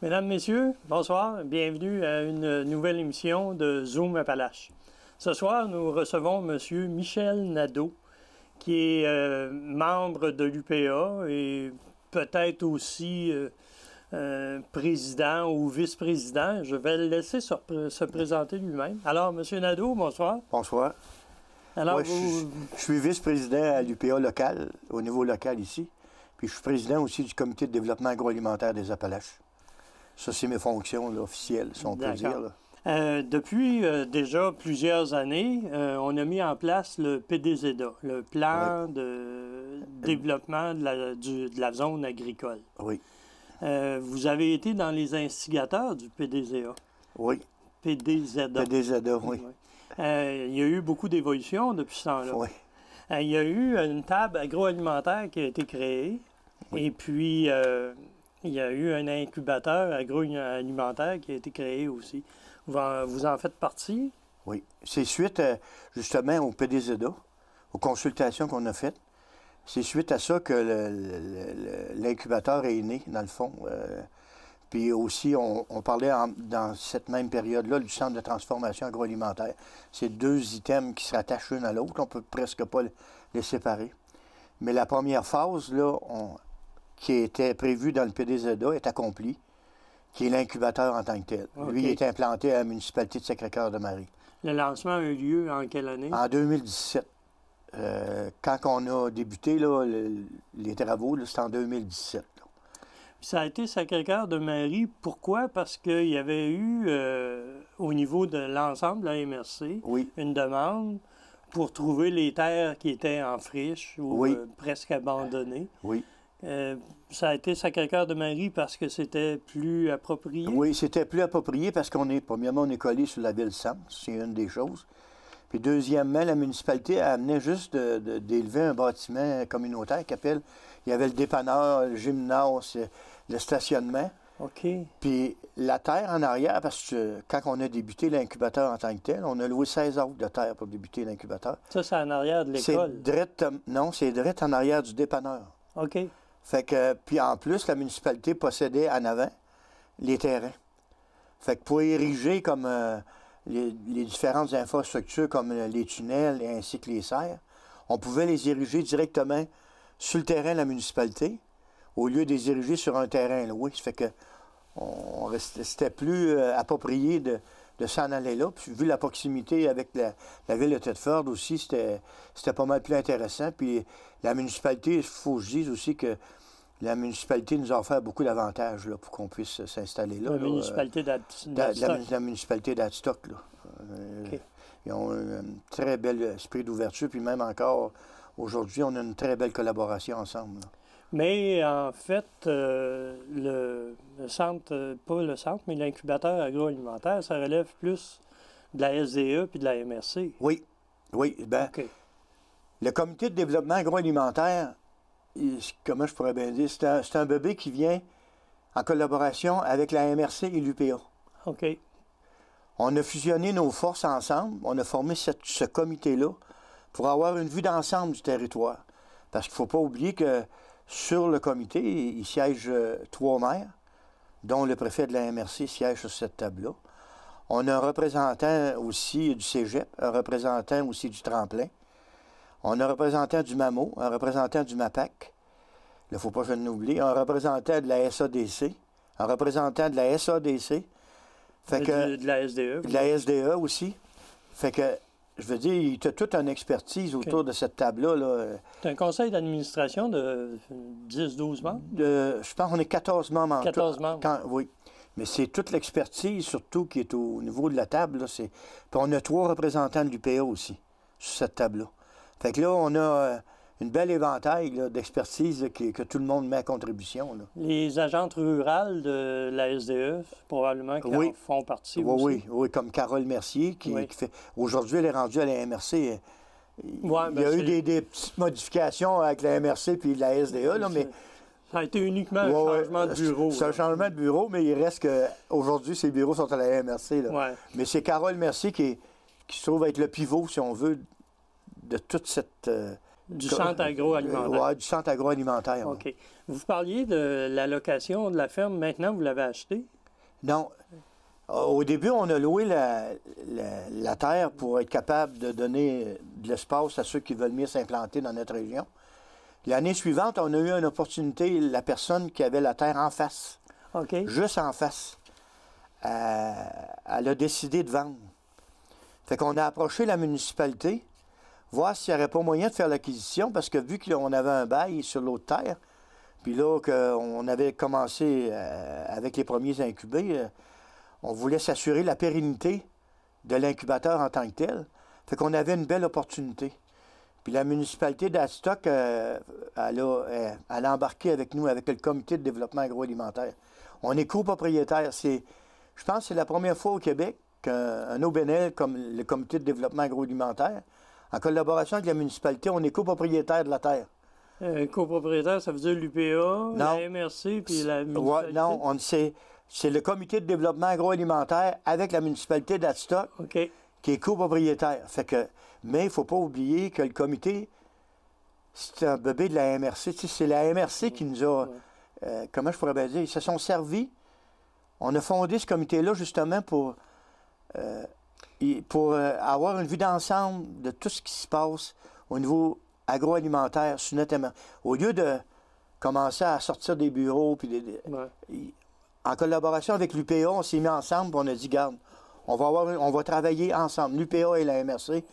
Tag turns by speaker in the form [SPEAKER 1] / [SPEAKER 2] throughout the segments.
[SPEAKER 1] Mesdames, Messieurs, bonsoir. Bienvenue à une nouvelle émission de Zoom Appalaches. Ce soir, nous recevons M. Michel Nadeau, qui est membre de l'UPA et peut-être aussi président ou vice-président. Je vais le laisser se présenter lui-même. Alors, M. Nadeau, bonsoir.
[SPEAKER 2] Bonsoir.
[SPEAKER 1] Alors,
[SPEAKER 2] Ouais, je suis vice-président à l'UPA local, au niveau local ici. Puis je suis président aussi du comité de développement agroalimentaire des Appalaches. Ça, c'est mes fonctions là, officielles, si on peut dire.
[SPEAKER 1] Depuis déjà plusieurs années, on a mis en place le PDZA, le plan de développement de la zone agricole.
[SPEAKER 2] Oui.
[SPEAKER 1] Vous avez été dans les instigateurs du PDZA.
[SPEAKER 2] Oui.
[SPEAKER 1] PDZA.
[SPEAKER 2] PDZA, oui.
[SPEAKER 1] Il y a eu beaucoup d'évolutions depuis ce temps-là.
[SPEAKER 2] Oui.
[SPEAKER 1] Il y a eu une table agroalimentaire qui a été créée. Oui. Et puis, il y a eu un incubateur agroalimentaire qui a été créé aussi. Vous en faites partie?
[SPEAKER 2] Oui. C'est suite, justement, au PDZA, aux consultations qu'on a faites. C'est suite à ça que l'incubateur est né, dans le fond. Puis aussi, on parlait dans cette même période-là du centre de transformation agroalimentaire. C'est deux items qui se rattachent l'un à l'autre. On ne peut presque pas les séparer. Mais la première phase, là, qui était prévue dans le PDZA est accomplie, qui est l'incubateur en tant que tel. Okay. Lui, il est implanté à la municipalité de Sacré-Cœur-de-Marie.
[SPEAKER 1] Le lancement a eu lieu en quelle année?
[SPEAKER 2] En 2017. Quand on a débuté là, les travaux, c'était en 2017. Là.
[SPEAKER 1] Ça a été Sacré-Cœur-de-Marie. Pourquoi? Parce qu'il y avait eu, au niveau de l'ensemble de la MRC,
[SPEAKER 2] oui.
[SPEAKER 1] une demande pour trouver les terres qui étaient en friche ou
[SPEAKER 2] oui.
[SPEAKER 1] Presque abandonnées.
[SPEAKER 2] Oui.
[SPEAKER 1] Ça a été Sacré-Cœur-de-Marie parce que c'était plus approprié?
[SPEAKER 2] Oui, c'était plus approprié parce premièrement, on est collé sur la ville-centre, c'est une des choses. Puis deuxièmement, la municipalité amenait juste d'élever un bâtiment communautaire il y avait le dépanneur, le gymnase, le stationnement.
[SPEAKER 1] OK.
[SPEAKER 2] Puis la terre en arrière, parce que quand on a débuté l'incubateur en tant que tel, on a loué 16 acres de terre pour débuter l'incubateur.
[SPEAKER 1] Ça, c'est en arrière de l'école?
[SPEAKER 2] Non, c'est direct en arrière du dépanneur.
[SPEAKER 1] OK.
[SPEAKER 2] Fait que, puis en plus, la municipalité possédait en avant les terrains. Fait que pour ériger comme les différentes infrastructures comme les tunnels et ainsi que les serres, on pouvait les ériger directement sur le terrain de la municipalité au lieu de les ériger sur un terrain loué. Ça fait que c'était plus approprié de s'en aller là. Puis vu la proximité avec la ville de Thetford aussi, c'était pas mal plus intéressant. Puis la municipalité, il faut que je dise aussi que la municipalité nous a offert beaucoup d'avantages là, pour qu'on puisse s'installer là.
[SPEAKER 1] La municipalité d'Adstock.
[SPEAKER 2] La municipalité d'Adstock, là. Okay. Ils ont un très bel esprit d'ouverture, puis même encore aujourd'hui, on a une très belle collaboration ensemble. Là.
[SPEAKER 1] Mais en fait, le centre, pas le centre, mais l'incubateur agroalimentaire, ça relève plus de la SDE puis de la MRC.
[SPEAKER 2] Oui, oui. Ben, okay. Le comité de développement agroalimentaire, comment je pourrais bien dire, c'est un bébé qui vient en collaboration avec la MRC et l'UPA.
[SPEAKER 1] OK.
[SPEAKER 2] On a fusionné nos forces ensemble, on a formé ce comité-là pour avoir une vue d'ensemble du territoire. Parce qu'il ne faut pas oublier que sur le comité, il siège 3 maires, dont le préfet de la MRC siège sur cette table-là. On a un représentant aussi du Cégep, un représentant aussi du Tremplin. On a un représentant du MAMO, un représentant du MAPAC, il ne faut pas que je l'oublie, un représentant de la SADC, un représentant de la SADC. Fait que,
[SPEAKER 1] de la SDE.
[SPEAKER 2] De la SDE aussi. Fait que, je veux dire, il y a toute une expertise autour de cette table-là. Là.
[SPEAKER 1] C'est un conseil d'administration de 10-12 membres?
[SPEAKER 2] Je pense qu'on est 14 membres en
[SPEAKER 1] 14 membres.
[SPEAKER 2] Oui. Mais c'est toute l'expertise, surtout, qui est au niveau de la table. Là, puis on a 3 représentants de l'UPA aussi, sur cette table-là. Fait que là, on a une belle éventail d'expertise que tout le monde met à contribution. Là.
[SPEAKER 1] Les agentes rurales de la SDE, probablement, qui en font partie aussi.
[SPEAKER 2] Oui, comme Carole Mercier, qui fait... Aujourd'hui, elle est rendue à la MRC. Il y a eu des petites modifications avec la MRC puis la SDE, là, mais...
[SPEAKER 1] Ça a été uniquement un changement de bureau.
[SPEAKER 2] C'est un changement de bureau, mais il reste qu'aujourd'hui, ces bureaux sont à la MRC. Là.
[SPEAKER 1] Ouais.
[SPEAKER 2] Mais c'est Carole Mercier qui se trouve être le pivot, si on veut, de toute cette
[SPEAKER 1] Du centre agroalimentaire.
[SPEAKER 2] Oui, du centre agroalimentaire.
[SPEAKER 1] OK. Vous parliez de la location de la ferme. Maintenant, vous l'avez achetée?
[SPEAKER 2] Non. Au début, on a loué la terre pour être capable de donner de l'espace à ceux qui veulent venir s'implanter dans notre région. L'année suivante, on a eu une opportunité, la personne qui avait la terre en face,
[SPEAKER 1] OK.
[SPEAKER 2] juste en face, elle a décidé de vendre. Fait qu'on a approché la municipalité, voir s'il n'y aurait pas moyen de faire l'acquisition, parce que vu qu'on avait un bail sur l'autre terre, puis là, qu'on avait commencé avec les premiers incubés, on voulait s'assurer la pérennité de l'incubateur en tant que tel. Fait qu'on avait une belle opportunité. Puis la municipalité d'Adstock, elle a embarqué avec nous, avec le comité de développement agroalimentaire. On est copropriétaire. Je pense que c'est la première fois au Québec qu'un OBNL comme le comité de développement agroalimentaire, en collaboration avec la municipalité, on est copropriétaire de la terre.
[SPEAKER 1] Copropriétaire, ça veut dire l'UPA, la MRC puis la municipalité?
[SPEAKER 2] Ouais, non, c'est le comité de développement agroalimentaire avec la municipalité d'Adstock qui est copropriétaire. Mais il ne faut pas oublier que le comité, c'est un bébé de la MRC. Tu sais, c'est la MRC qui nous a, comment je pourrais bien dire, ils se sont servis. On a fondé ce comité-là justement pour avoir une vue d'ensemble de tout ce qui se passe au niveau agroalimentaire sur notre MRC. Au lieu de commencer à sortir des bureaux, puis en collaboration avec l'UPA, on s'est mis ensemble et on a dit, garde, on va travailler ensemble, l'UPA et la MRC,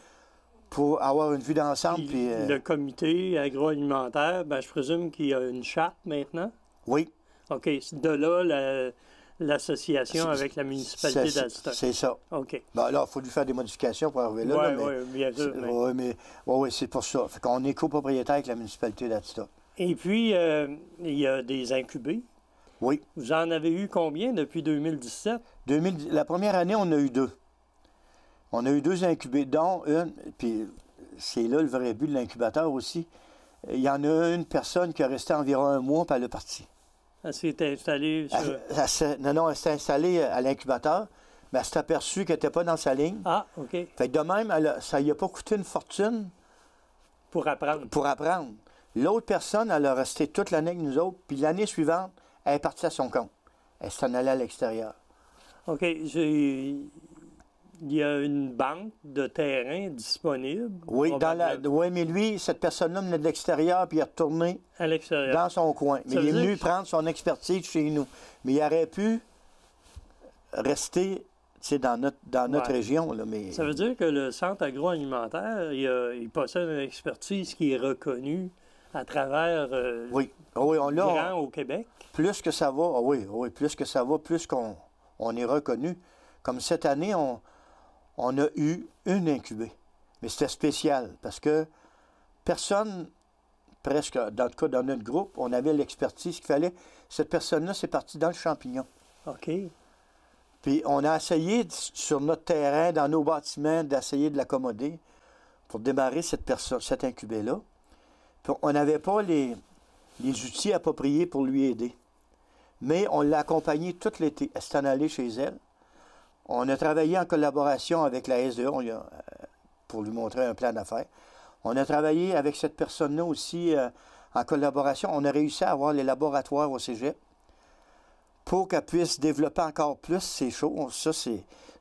[SPEAKER 2] pour avoir une vue d'ensemble. Puis,
[SPEAKER 1] le comité agroalimentaire, ben, je présume qu'il y a une charte maintenant?
[SPEAKER 2] Oui.
[SPEAKER 1] OK. De là, l'association avec la municipalité d'Adstock.
[SPEAKER 2] C'est ça.
[SPEAKER 1] OK.
[SPEAKER 2] Ben, là, il faut lui faire des modifications pour arriver là.
[SPEAKER 1] Oui, bien sûr.
[SPEAKER 2] Oui, c'est pour ça. Fait qu'on est copropriétaire avec la municipalité d'Adstock.
[SPEAKER 1] Et puis, il y a des incubés.
[SPEAKER 2] Oui.
[SPEAKER 1] Vous en avez eu combien depuis 2017?
[SPEAKER 2] La première année, on a eu 2. On a eu 2 incubés, dont une, puis c'est là le vrai but de l'incubateur aussi. Il y en a une personne qui a resté environ 1 mois, puis elle est partie.
[SPEAKER 1] Elle s'est installée sur...
[SPEAKER 2] Non, elle s'est installée à l'incubateur, mais elle s'est aperçue qu'elle n'était pas dans sa ligne.
[SPEAKER 1] Ah, OK.
[SPEAKER 2] Fait que de même, ça lui a pas coûté une fortune.
[SPEAKER 1] Pour apprendre.
[SPEAKER 2] Pour apprendre. L'autre personne, elle a resté toute l'année avec nous autres, puis l'année suivante, elle est partie à son compte. Elle s'en allait à l'extérieur.
[SPEAKER 1] OK. Il y a une banque de terrain disponible.
[SPEAKER 2] Oui, mais lui, cette personne-là venait de l'extérieur, puis il est retourné
[SPEAKER 1] à l'extérieur
[SPEAKER 2] dans son coin. Mais il est venu prendre son expertise chez nous. Mais il aurait pu rester dans notre région. Là, mais...
[SPEAKER 1] Ça veut dire que le centre agroalimentaire, il possède une expertise qui est reconnue à travers grand au Québec.
[SPEAKER 2] Plus que ça va, plus que ça va, plus qu'on est reconnu. Comme cette année, on a eu une incubée. Mais c'était spécial parce que personne, presque, dans notre groupe, on avait l'expertise qu'il fallait. Cette personne-là, c'est parti dans le champignon.
[SPEAKER 1] OK.
[SPEAKER 2] Puis on a essayé, sur notre terrain, dans nos bâtiments, d'essayer de l'accommoder pour démarrer cette incubée-là. Puis on n'avait pas les outils appropriés pour lui aider. Mais on l'a accompagnée tout l'été. Elle s'est en allée chez elle. On a travaillé en collaboration avec la SDA pour lui montrer un plan d'affaires. On a travaillé avec cette personne-là aussi en collaboration. On a réussi à avoir les laboratoires au cégep pour qu'elle puisse développer encore plus ses choses.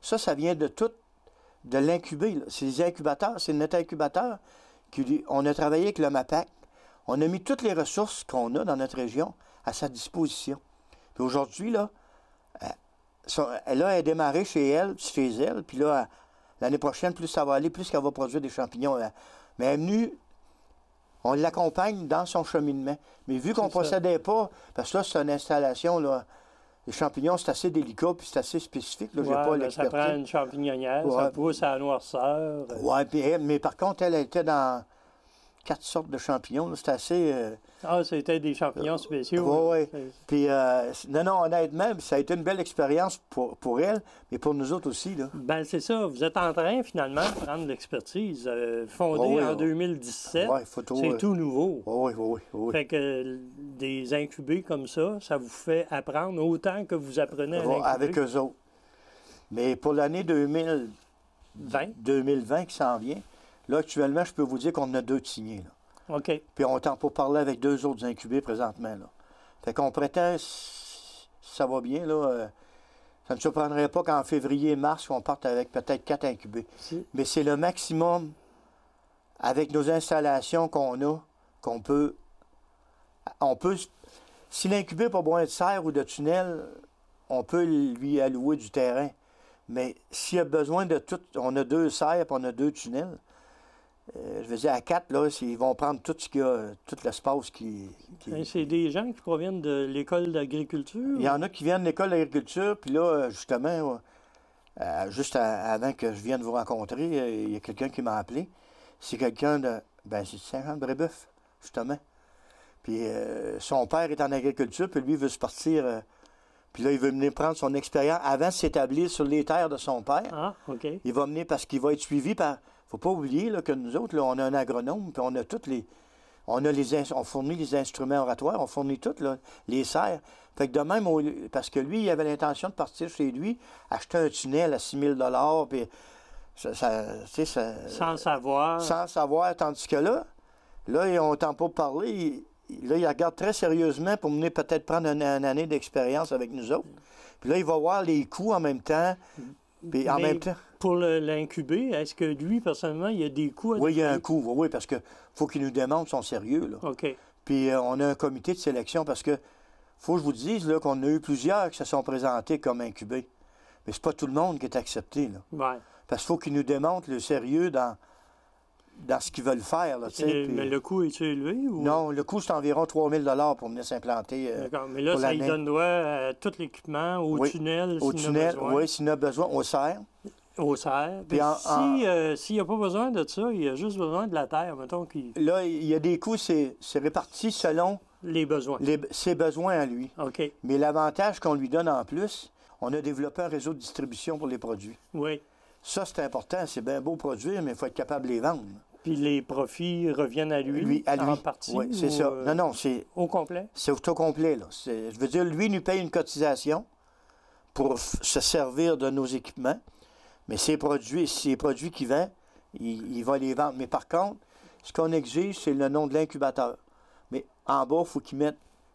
[SPEAKER 2] Ça vient de l'incubé. C'est les incubateurs, c'est notre incubateur. On a travaillé avec le MAPAC. On a mis toutes les ressources qu'on a dans notre région à sa disposition. Puis aujourd'hui, là, elle a démarré chez elle, puis là, l'année prochaine, plus ça va aller, plus qu'elle va produire des champignons. Mais elle est venue, on l'accompagne dans son cheminement. Mais vu qu'on ne procédait pas, parce que là, c'est une installation, là, les champignons, c'est assez délicat, puis c'est assez spécifique. Là, pas
[SPEAKER 1] ça prend une champignonnière, ça pousse à la noirceur.
[SPEAKER 2] Oui, mais par contre, elle était dans 4 sortes de champignons. C'était assez...
[SPEAKER 1] c'était des champignons spéciaux.
[SPEAKER 2] Oui. Puis, non, honnêtement, ça a été une belle expérience pour elle, mais pour nous autres aussi. Là.
[SPEAKER 1] Ben c'est ça. Vous êtes en train, finalement, de prendre l'expertise. Fondée en 2017, c'est tout nouveau.
[SPEAKER 2] Oui.
[SPEAKER 1] Fait que des incubés comme ça vous fait apprendre autant que vous apprenez à l'incuber.
[SPEAKER 2] Avec eux autres. Mais pour l'année 2020 qui s'en vient, là, actuellement, je peux vous dire qu'on en a 2 de signés. Là.
[SPEAKER 1] OK.
[SPEAKER 2] Puis on tente pour parler avec 2 autres incubés présentement, là. Fait qu'on prétend, si ça va bien, là, ça ne surprendrait pas qu'en février-mars, on parte avec peut-être 4 incubés. Mais c'est le maximum, avec nos installations qu'on a, qu'on peut... Si l'incubé n'a pas besoin de serre ou de tunnel, on peut lui allouer du terrain. Mais s'il a besoin de tout, on a 2 serres et on a 2 tunnels. Je veux dire, à 4, là, ils vont prendre tout ce qu'il y a, tout l'espace qui...
[SPEAKER 1] C'est des gens qui proviennent de l'école d'agriculture?
[SPEAKER 2] Il y en a qui viennent de l'école d'agriculture, puis là, justement, juste avant que je vienne vous rencontrer, il y a quelqu'un qui m'a appelé. C'est quelqu'un de... Ben, c'est Saint-Jean-de-Brébeuf, justement. Puis son père est en agriculture, puis lui, il veut se partir... puis là, il veut venir prendre son expérience avant de s'établir sur les terres de son père.
[SPEAKER 1] Ah, OK.
[SPEAKER 2] Il va venir parce qu'il va être suivi par... Faut pas oublier là, que nous autres, là, on a un agronome, puis on a toutes les... On fournit les instruments oratoires, on fournit toutes, là, les serres. Fait que de même, parce que lui, il avait l'intention de partir chez lui, acheter un tunnel à 6 000 puis
[SPEAKER 1] sans savoir.
[SPEAKER 2] Sans savoir, tandis que là, on n'entend pas parler. Là, il regarde très sérieusement pour venir peut-être prendre une année d'expérience avec nous autres. Puis là, il va voir les coûts en même temps. Puis en même temps...
[SPEAKER 1] Pour l'incuber, est-ce que lui, personnellement, il y a des coûts à...
[SPEAKER 2] Oui, il y a un coût, oui, parce qu'il faut qu'il nous démontre son sérieux, là.
[SPEAKER 1] OK.
[SPEAKER 2] Puis on a un comité de sélection parce que, faut que je vous dise, là, qu'on a eu plusieurs qui se sont présentés comme incubés. Mais c'est pas tout le monde qui est accepté, là.
[SPEAKER 1] Ouais.
[SPEAKER 2] Parce qu'il faut qu'ils nous démontrent le sérieux dans ce qu'ils veulent faire, là, tu sais. Puis...
[SPEAKER 1] Mais le coût est-il élevé? Ou...
[SPEAKER 2] Non, le coût, c'est environ 3 000 pour venir s'implanter.
[SPEAKER 1] D'accord, mais là, ça lui donne droit à tout l'équipement, au tunnel,
[SPEAKER 2] au tunnel, oui, s'il a besoin, au serre.
[SPEAKER 1] Au serre. Puis s'il n'a pas besoin de ça, il a juste besoin de la terre, mettons qu'il...
[SPEAKER 2] Là, il y a des coûts, c'est réparti selon...
[SPEAKER 1] Les besoins.
[SPEAKER 2] Ses besoins à lui.
[SPEAKER 1] OK.
[SPEAKER 2] Mais l'avantage qu'on lui donne en plus, on a développé un réseau de distribution pour les produits.
[SPEAKER 1] Oui.
[SPEAKER 2] Ça, c'est important. C'est bien beau produire, mais il faut être capable de les vendre.
[SPEAKER 1] Puis les profits reviennent à lui, en partie?
[SPEAKER 2] Oui, c'est ça. Non, c'est...
[SPEAKER 1] Au complet?
[SPEAKER 2] C'est au complet, là. Je veux dire, lui, il nous paye une cotisation pour se servir de nos équipements. Mais ces produits qu'il vend, il va les vendre. Mais par contre, ce qu'on exige, c'est le nom de l'incubateur. Mais en bas,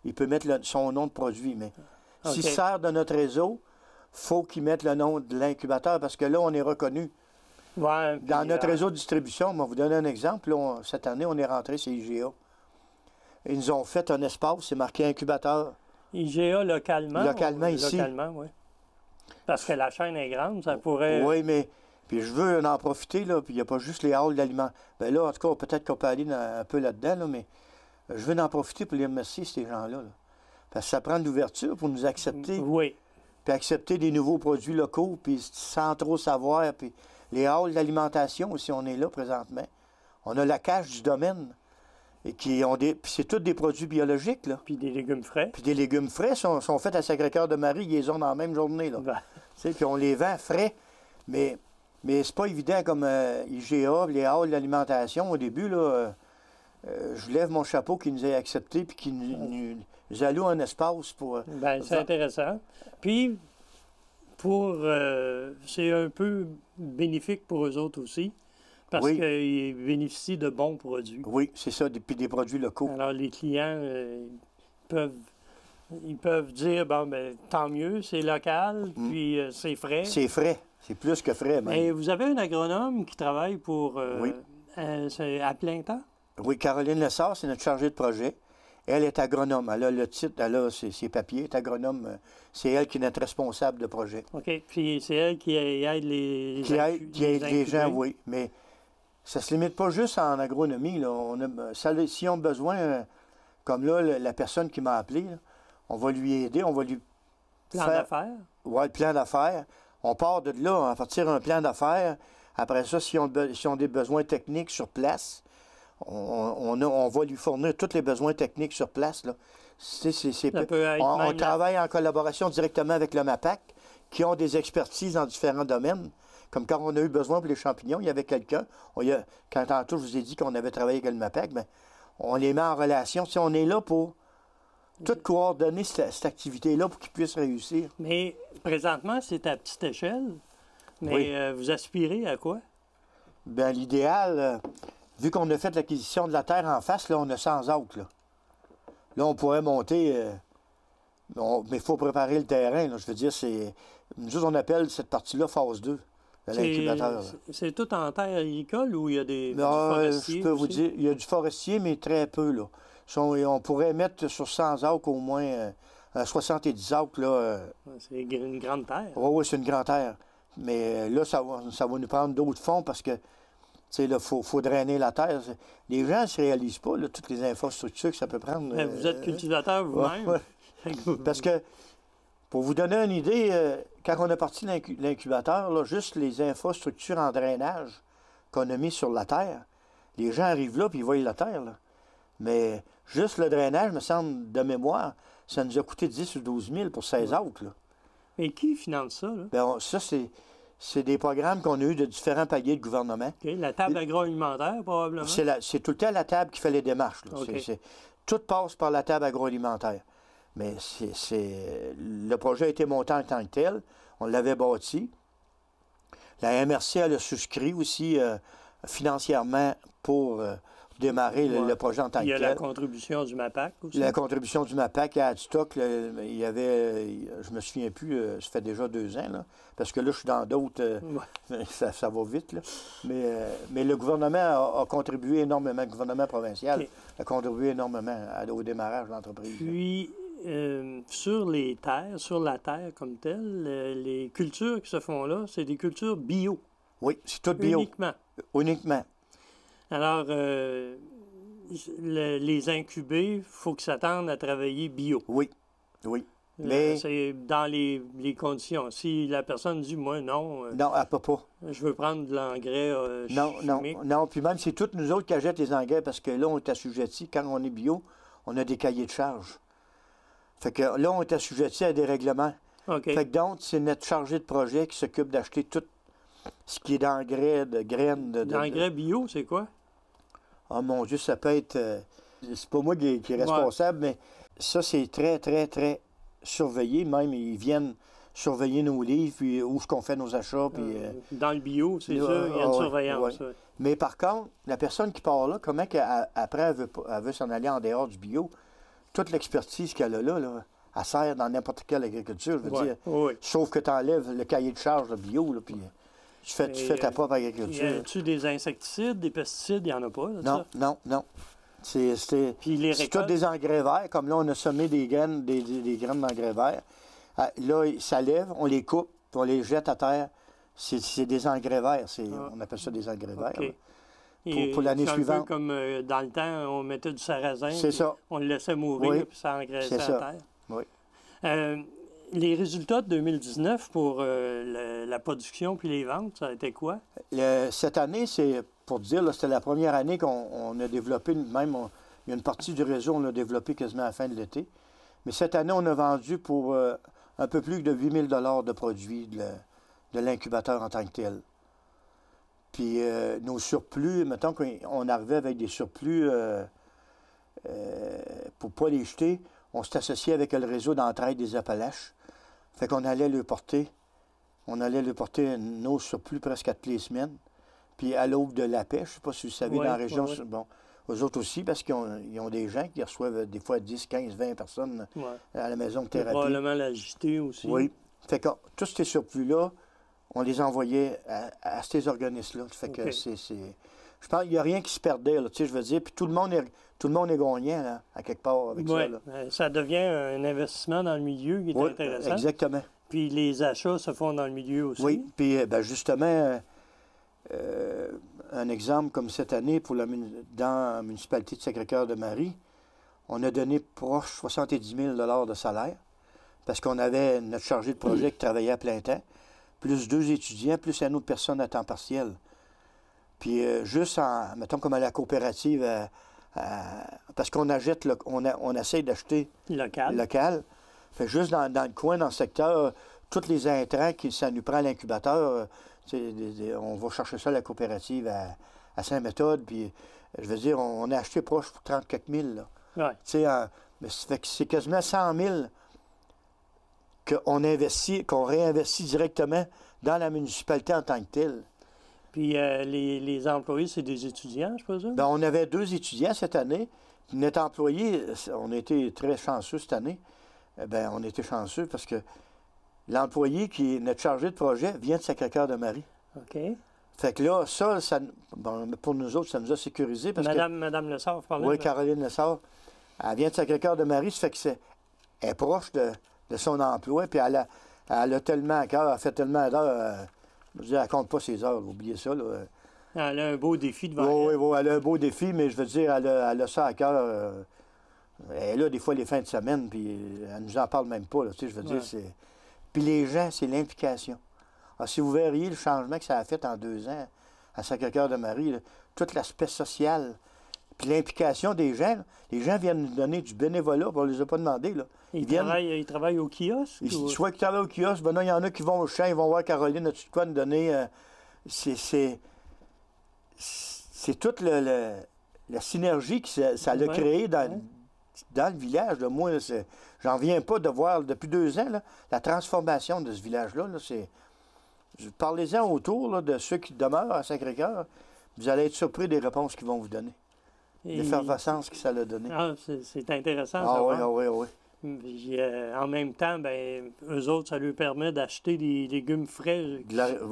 [SPEAKER 2] il peut mettre son nom de produit. Mais s'il sert de notre réseau, il faut qu'il mette le nom de l'incubateur parce que là, on est reconnu.
[SPEAKER 1] Ouais,
[SPEAKER 2] dans notre réseau de distribution, on va vous donner un exemple. Là, cette année, on est rentré chez IGA. Ils nous ont fait un espace, c'est marqué incubateur.
[SPEAKER 1] IGA localement?
[SPEAKER 2] Localement, ici.
[SPEAKER 1] Localement, oui. Parce que la chaîne est grande, ça pourrait...
[SPEAKER 2] Oui, mais puis je veux en profiter, là, puis il n'y a pas juste les halls d'aliment. Bien là, en tout cas, peut-être qu'on peut aller un peu là-dedans, là, mais je veux en profiter pour les remercier, ces gens-là. Là. Parce que ça prend de l'ouverture pour nous accepter.
[SPEAKER 1] Oui.
[SPEAKER 2] Puis accepter des nouveaux produits locaux, puis sans trop savoir. Puis les halls d'alimentation aussi, on est là présentement. On a la cache du domaine. Et qui ont puis c'est tous des produits biologiques, là.
[SPEAKER 1] Puis des légumes frais.
[SPEAKER 2] Puis des légumes frais sont faits à Sacré-Cœur de Marie, ils les ont dans la même journée, là. Puis on les vend frais. Mais c'est pas évident comme IGA, les halls d'alimentation. Au début, là, je lève mon chapeau qui nous ait acceptés puis qui nous alloue un espace pour...
[SPEAKER 1] c'est intéressant. Puis, c'est un peu bénéfique pour eux autres aussi. Parce qu'ils bénéficient de bons produits.
[SPEAKER 2] Oui, c'est ça, puis des produits locaux.
[SPEAKER 1] Alors, les clients, ils peuvent dire, bon, ben tant mieux, c'est local, puis c'est frais.
[SPEAKER 2] C'est frais, c'est plus que frais. Même.
[SPEAKER 1] Et vous avez un agronome qui travaille pour à plein temps?
[SPEAKER 2] Oui, Caroline Lessard, c'est notre chargée de projet. Elle est agronome. Elle a le titre, elle a ses papiers, elle est agronome. C'est elle qui est notre responsable de projet.
[SPEAKER 1] OK. Puis c'est elle qui aide les
[SPEAKER 2] qui aide les gens, oui. Mais ça ne se limite pas juste en agronomie. Là. Si on a besoin, comme là, la personne qui m'a appelé, là, on va lui aider, on va lui
[SPEAKER 1] plan d'affaires?
[SPEAKER 2] Oui, le plan d'affaires. On part de là, on va partir un plan d'affaires. Après ça, si on a des besoins techniques sur place, on va lui fournir tous les besoins techniques sur place. Là. On travaille en collaboration directement avec le MAPAC, qui ont des expertises dans différents domaines. Comme quand on a eu besoin pour les champignons, il y avait quelqu'un. Quand tantôt je vous ai dit qu'on avait travaillé avec le MAPAC, bien, on les met en relation. Si on est là pour tout coordonner cette activité-là pour qu'ils puissent réussir.
[SPEAKER 1] Mais présentement, c'est à petite échelle. Mais vous aspirez à quoi?
[SPEAKER 2] Bien, l'idéal, vu qu'on a fait l'acquisition de la terre en face, là, on a 100 acres. Là, on pourrait monter, mais il faut préparer le terrain. Là, je veux dire, nous autres, on appelle cette partie-là phase 2 de l'incubateur.
[SPEAKER 1] C'est tout en terre agricole ou il y a du
[SPEAKER 2] forestier? Je peux vous
[SPEAKER 1] aussi?
[SPEAKER 2] dire, il y a du forestier, mais très peu. Là. On pourrait mettre sur 100 acres au moins 70 acres.
[SPEAKER 1] C'est une grande terre.
[SPEAKER 2] Oui, c'est une grande terre. Mais là, ça va nous prendre d'autres fonds parce que il faut drainer la terre. Les gens ne se réalisent pas là, toutes les infrastructures que ça peut prendre.
[SPEAKER 1] Vous êtes cultivateur vous-même.
[SPEAKER 2] Ouais. Parce que, pour vous donner une idée, quand on a parti l'incubateur, là, juste les infrastructures en drainage qu'on a mis sur la terre, les gens arrivent là et ils voient la terre. Là. Mais juste le drainage, me semble, de mémoire, ça nous a coûté 10 ou 12 000 pour 16 acres. Là.
[SPEAKER 1] Mais qui finance ça? Là?
[SPEAKER 2] Bien, ça, c'est des programmes qu'on a eus de différents paliers de gouvernement.
[SPEAKER 1] Okay. La table agroalimentaire, probablement?
[SPEAKER 2] C'est tout le temps la table qui fait les démarches. Là.
[SPEAKER 1] Okay.
[SPEAKER 2] Tout passe par la table agroalimentaire. Mais le projet a été monté en tant que tel. On l'avait bâti. La MRC, elle a souscrit aussi financièrement pour démarrer le projet en tant que tel.
[SPEAKER 1] Il y a la contribution du MAPAC aussi.
[SPEAKER 2] La contribution du MAPAC à Adstock, il y avait, je me souviens plus, ça fait déjà 2 ans, là, parce que là, je suis dans d'autres, ça va vite, là. Mais le gouvernement a contribué énormément, le gouvernement provincial a contribué énormément au démarrage de l'entreprise.
[SPEAKER 1] Puis, sur la terre comme telle, les cultures qui se font là, c'est des cultures bio.
[SPEAKER 2] Oui, c'est tout bio. Uniquement.
[SPEAKER 1] Alors, les incubés, il faut qu'ils s'attendent à travailler bio.
[SPEAKER 2] Oui. Mais
[SPEAKER 1] c'est dans les conditions. Si la personne dit, moi, non.
[SPEAKER 2] Non, elle ne peut pas.
[SPEAKER 1] Je veux prendre de l'engrais chimique.
[SPEAKER 2] Non. Puis même, c'est toutes nous autres qui achètent les engrais parce que là, on est assujetti. Quand on est bio, on a des cahiers de charges. Fait que là, on est assujetti à des règlements.
[SPEAKER 1] Okay.
[SPEAKER 2] Fait que donc, c'est notre chargé de projet qui s'occupe d'acheter tout ce qui est d'engrais, de graines.
[SPEAKER 1] L'engrais bio, c'est quoi?
[SPEAKER 2] Oh mon Dieu, ça peut être... c'est pas moi qui est responsable, mais ça, c'est très, très, très surveillé. Même, ils viennent surveiller nos livres, puis où est-ce qu'on fait nos achats. Puis,
[SPEAKER 1] dans le bio, c'est ça, il y a une surveillance.
[SPEAKER 2] Ouais. Mais par contre, la personne qui part là, comment après elle veut s'en aller en dehors du bio? Toute l'expertise qu'elle a là, elle sert dans n'importe quelle agriculture, je veux dire.
[SPEAKER 1] Oui.
[SPEAKER 2] Sauf que tu enlèves le cahier de charge de bio, là, puis tu fais ta propre agriculture.
[SPEAKER 1] Y a-tu des insecticides, des pesticides? Il n'y en a pas, là,
[SPEAKER 2] Non. C'est tous des engrais verts. Comme là, on a semé des graines, des graines d'engrais verts. Là, ça lève, on les coupe, puis on les jette à terre. C'est des engrais verts. On appelle ça des engrais verts. Pour l'année suivante.
[SPEAKER 1] Un peu comme dans le temps, on mettait du sarrasin.
[SPEAKER 2] C'est ça.
[SPEAKER 1] On le laissait mourir, puis ça engraissait la terre.
[SPEAKER 2] Oui.
[SPEAKER 1] Les résultats de 2019 pour la production puis les ventes, ça a été quoi?
[SPEAKER 2] Cette année, c'est pour dire, c'était la première année qu'on a développé, même, il y a une partie du réseau, on l'a développé quasiment à la fin de l'été. Mais cette année, on a vendu pour un peu plus de 8 000 de produits de l'incubateur en tant que tel. Puis nos surplus, mettons qu'on arrivait avec des surplus pour ne pas les jeter, on s'est associé avec le réseau d'entraide des Appalaches. Fait qu'on allait le porter. On allait le porter nos surplus presque à toutes les semaines. Puis à l'aube de la pêche, je ne sais pas si vous savez, dans la région, bon, eux autres aussi, parce qu'ils ont des gens qui reçoivent des fois 10, 15, 20 personnes à la maison de thérapie.
[SPEAKER 1] Probablement la JT aussi.
[SPEAKER 2] Oui. Fait que tous ces surplus-là, on les envoyait à ces organismes-là. Fait que je pense qu'il n'y a rien qui se perdait, là, je veux dire. Puis tout le monde est gagnant, là, à quelque part, avec ça. Là.
[SPEAKER 1] Ça devient un investissement dans le milieu qui est intéressant.
[SPEAKER 2] Exactement.
[SPEAKER 1] Puis les achats se font dans le milieu aussi.
[SPEAKER 2] Oui, puis justement, un exemple comme cette année, dans la municipalité de Sacré-Cœur-de-Marie, on a donné proche 70 000 de salaire, parce qu'on avait notre chargé de projet qui travaillait à plein temps, plus 2 étudiants, plus une autre personne à temps partiel. Puis juste mettons comme à la coopérative, parce qu'on achète, on essaie d'acheter local. Fait juste dans le coin, dans le secteur, tous les intrants ça nous prend à l'incubateur, on va chercher ça à la coopérative à Saint-Méthode. Puis je veux dire, on a acheté proche pour 30 quelques mille. Là. Mais c'est quasiment 100 000 qu'on réinvestit directement dans la municipalité en tant que telle.
[SPEAKER 1] Puis les employés, c'est des étudiants, je présume?
[SPEAKER 2] Bien, on avait 2 étudiants cette année. Notre employé, on a été très chanceux cette année. Bien, on a été chanceux parce que l'employé qui est notre chargé de projet vient de Sacré-Cœur-de-Marie.
[SPEAKER 1] OK.
[SPEAKER 2] Fait que là, bon, pour nous autres, ça nous a sécurisé parce
[SPEAKER 1] Madame Lessard, vous parlez?
[SPEAKER 2] Oui, Caroline Lessard. Elle vient de Sacré-Cœur-de-Marie, ça fait elle est proche de son emploi, puis elle a tellement à cœur, elle fait tellement d'heures. Je veux dire, elle ne compte pas ses heures, oubliez ça. Là.
[SPEAKER 1] Elle a un beau défi devant
[SPEAKER 2] Oui,
[SPEAKER 1] elle.
[SPEAKER 2] oui, elle a un beau défi, mais je veux dire, elle a ça à cœur. Elle est là, des fois, les fins de semaine, puis elle nous en parle même pas. Là, tu sais, je veux dire, c'est. Puis les gens, c'est l'implication. Alors, si vous verriez le changement que ça a fait en 2 ans à Sacré-Cœur-de-Marie, tout l'aspect social, puis l'implication des gens, là, les gens viennent nous donner du bénévolat, puis on ne les a pas demandé. Là.
[SPEAKER 1] Ils travaillent au kiosque?
[SPEAKER 2] Soit qu'ils travaillent au kiosque, ben non, il y en a qui vont au champ, ils vont voir Caroline, as-tu de quoi nous donner? C'est toute la synergie que ça a créé dans le village. Là. Moi, j'en viens pas de voir, depuis 2 ans, là, la transformation de ce village-là. Là, parlez-en autour là, de ceux qui demeurent à Sacré-Cœur. Vous allez être surpris des réponses qu'ils vont vous donner. L'effervescence que ça a donné.
[SPEAKER 1] Ah, c'est intéressant.
[SPEAKER 2] Oui.
[SPEAKER 1] Puis, en même temps, ben, eux autres, ça leur permet d'acheter des légumes frais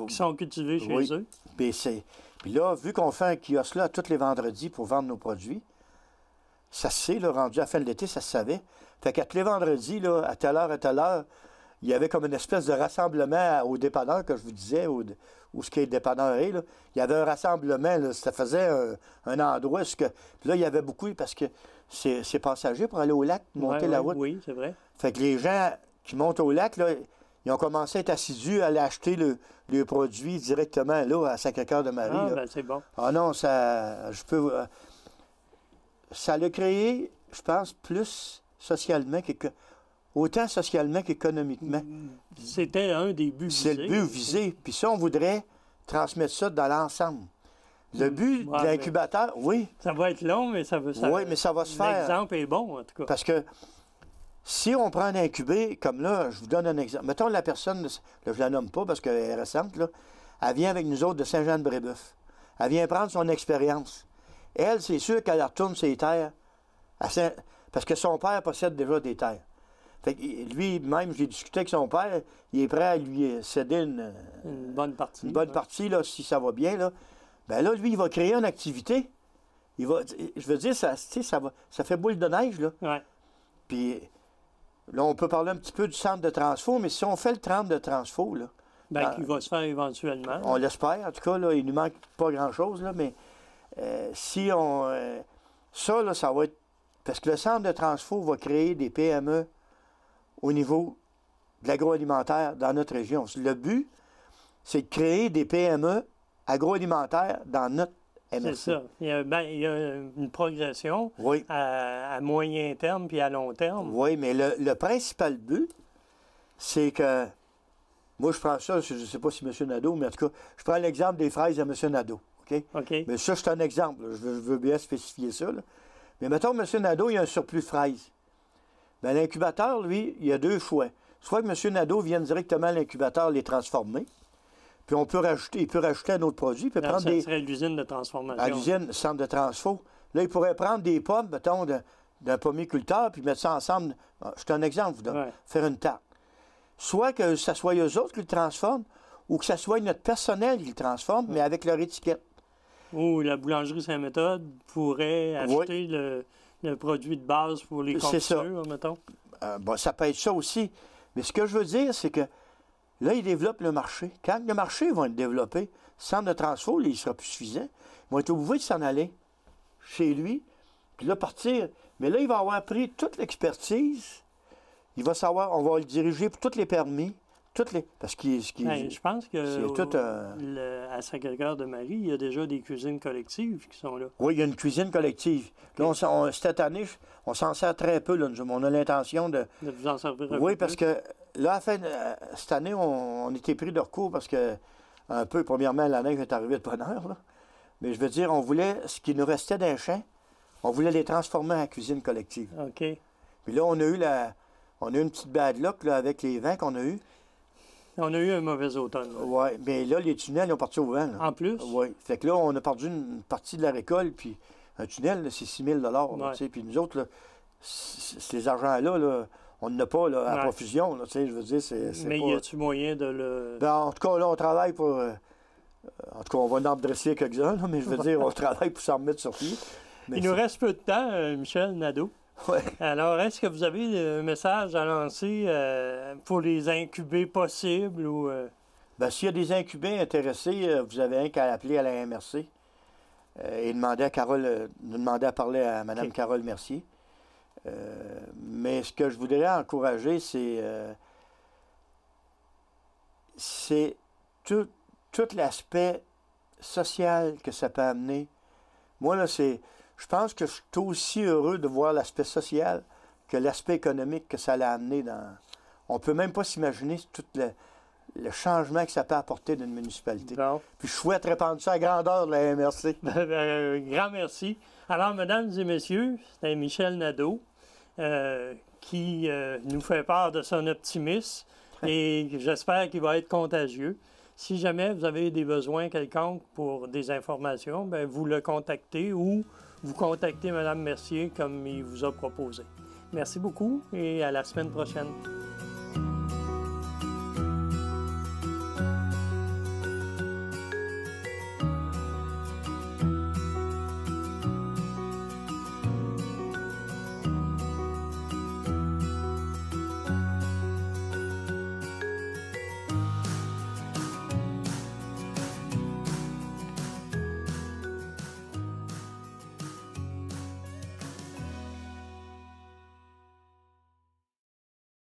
[SPEAKER 1] qui sont cultivés chez eux.
[SPEAKER 2] Puis là, vu qu'on fait un kiosque là tous les vendredis pour vendre nos produits, ça se sait, là, rendu à la fin de l'été, ça se savait. Fait qu'à tous les vendredis, là, à telle heure, il y avait comme une espèce de rassemblement au dépanneur, que je vous disais, où ce qui est le dépanneur est. Là. Il y avait un rassemblement, là, ça faisait un endroit. Puis là, il y avait beaucoup, parce que c'est passager pour aller au lac, monter la route.
[SPEAKER 1] Oui, c'est vrai.
[SPEAKER 2] Fait que les gens qui montent au lac, là, ils ont commencé à être assidus à aller acheter le produit directement là, à Sacré-Cœur-de-Marie.
[SPEAKER 1] Ah, ben c'est bon.
[SPEAKER 2] Ah non, ça l'a créé, je pense, plus socialement autant socialement qu'économiquement.
[SPEAKER 1] C'était un des buts visés.
[SPEAKER 2] C'est le but visé. Puis ça, on voudrait transmettre ça dans l'ensemble. Le but de l'incubateur, oui.
[SPEAKER 1] Ça va être long, mais ça va se faire.
[SPEAKER 2] Oui, mais ça va se faire.
[SPEAKER 1] L'exemple est bon, en tout cas.
[SPEAKER 2] Parce que si on prend un incubé, comme là, je vous donne un exemple. Mettons la personne, là, je la nomme pas parce qu'elle est récente, là, elle vient avec nous autres de Saint-Jean-de-Brébeuf. Elle vient prendre son expérience. Elle, c'est sûr qu'elle retourne ses terres, parce que son père possède déjà des terres. Fait que lui-même, j'ai discuté avec son père, il est prêt à lui céder une
[SPEAKER 1] bonne partie.
[SPEAKER 2] Une bonne partie, là, si ça va bien. Là. Ben là, lui, il va créer une activité. Je veux dire, ça fait boule de neige, là.
[SPEAKER 1] Ouais.
[SPEAKER 2] Puis là, on peut parler un petit peu du centre de transfo, mais si on fait le centre de transfo, là.
[SPEAKER 1] Qui va se faire éventuellement.
[SPEAKER 2] On l'espère, en tout cas, là, il ne nous manque pas grand-chose, là, mais si on. Ça, là, ça va être. Parce que le centre de transfo va créer des PME au niveau de l'agroalimentaire dans notre région. Le but, c'est de créer des PME agroalimentaires dans notre MRC.
[SPEAKER 1] C'est ça. Il y a une progression à moyen terme puis à long terme.
[SPEAKER 2] Oui, mais le principal but, c'est que, moi je prends ça, je ne sais pas si M. Nadeau, mais en tout cas, je prends l'exemple des fraises à M. Nadeau. OK? Mais ça, c'est un exemple. Je veux bien spécifier ça. Là. Mais mettons, M. Nadeau, il y a un surplus de fraises. Bien, l'incubateur, lui, il y a 2 choix. Soit que M. Nadeau vienne directement à l'incubateur les transformer, puis il peut rajouter un autre produit. Ça
[SPEAKER 1] serait l'usine de transformation.
[SPEAKER 2] À l'usine, centre de transfo. Là, il pourrait prendre des pommes, mettons, d'un pommiculteur, puis mettre ça ensemble. C'est un exemple, vous donne. Faire une tarte. Soit que ce soit eux autres qui le transforment, ou que ce soit notre personnel qui le transforme, mais avec leur étiquette.
[SPEAKER 1] Ou la boulangerie Saint-Méthode pourrait acheter le produit de base pour les confitures, mettons.
[SPEAKER 2] Ça peut être ça aussi. Mais ce que je veux dire, c'est que là, ils développent le marché. Quand le marché va être développé, le centre de transfo, il ne sera plus suffisant. Ils vont être obligés de s'en aller chez lui, puis là, partir. Mais là, il va avoir pris toute l'expertise. Il va savoir, on va le diriger pour tous les permis. Parce
[SPEAKER 1] je pense que à Sacré-Cœur-de-Marie, il y a déjà des cuisines collectives qui sont là.
[SPEAKER 2] Oui, il y a une cuisine collective. Là, cette année, on s'en sert très peu. Là, on a l'intention de
[SPEAKER 1] vous en servir un peu.
[SPEAKER 2] Oui, parce que là, cette année, on était pris de recours parce que, un peu, premièrement, la neige est arrivée de bonne heure. Là. Mais je veux dire, on voulait, ce qui nous restait d'un champ, on voulait les transformer en cuisine collective.
[SPEAKER 1] OK.
[SPEAKER 2] Puis là, on a eu une petite bad luck là, avec les vents qu'on a eus.
[SPEAKER 1] On a eu un mauvais automne.
[SPEAKER 2] Oui, mais là, les tunnels, ils ont parti au vent. Là.
[SPEAKER 1] En plus?
[SPEAKER 2] Oui. Fait que là, on a perdu une partie de la récolte, puis un tunnel, là, c'est 6 000 puis nous autres, là, ces argents-là, là, on n'en a pas là, à profusion. Là, je veux dire, c'est
[SPEAKER 1] mais
[SPEAKER 2] pas...
[SPEAKER 1] y a-tu moyen de le...
[SPEAKER 2] Ben, en tout cas, là, on travaille pour... en tout cas, on va en dresser quelques-uns, là, mais je veux dire, on travaille pour s'en remettre sur pied.
[SPEAKER 1] Il nous reste peu de temps, Michel Nadeau.
[SPEAKER 2] Ouais.
[SPEAKER 1] Alors, est-ce que vous avez un message à lancer pour les incubés possibles ou...
[SPEAKER 2] Bien, s'il y a des incubés intéressés, vous avez un qu'à appeler à la MRC et demander à parler à Mme Carole Mercier. Mais ce que je voudrais encourager, c'est tout l'aspect social que ça peut amener. Moi, là, je pense que je suis aussi heureux de voir l'aspect social que l'aspect économique que ça l'a amené dans... On ne peut même pas s'imaginer tout le changement que ça peut apporter d'une municipalité.
[SPEAKER 1] Bon.
[SPEAKER 2] Puis je souhaite répandre ça à grandeur de la MRC.
[SPEAKER 1] Grand merci. Alors, mesdames et messieurs, c'est Michel Nadeau qui nous fait part de son optimisme et j'espère qu'il va être contagieux. Si jamais vous avez des besoins quelconques pour des informations, bien, vous le contactez ou vous contactez Mme Mercier comme il vous a proposé. Merci beaucoup et à la semaine prochaine.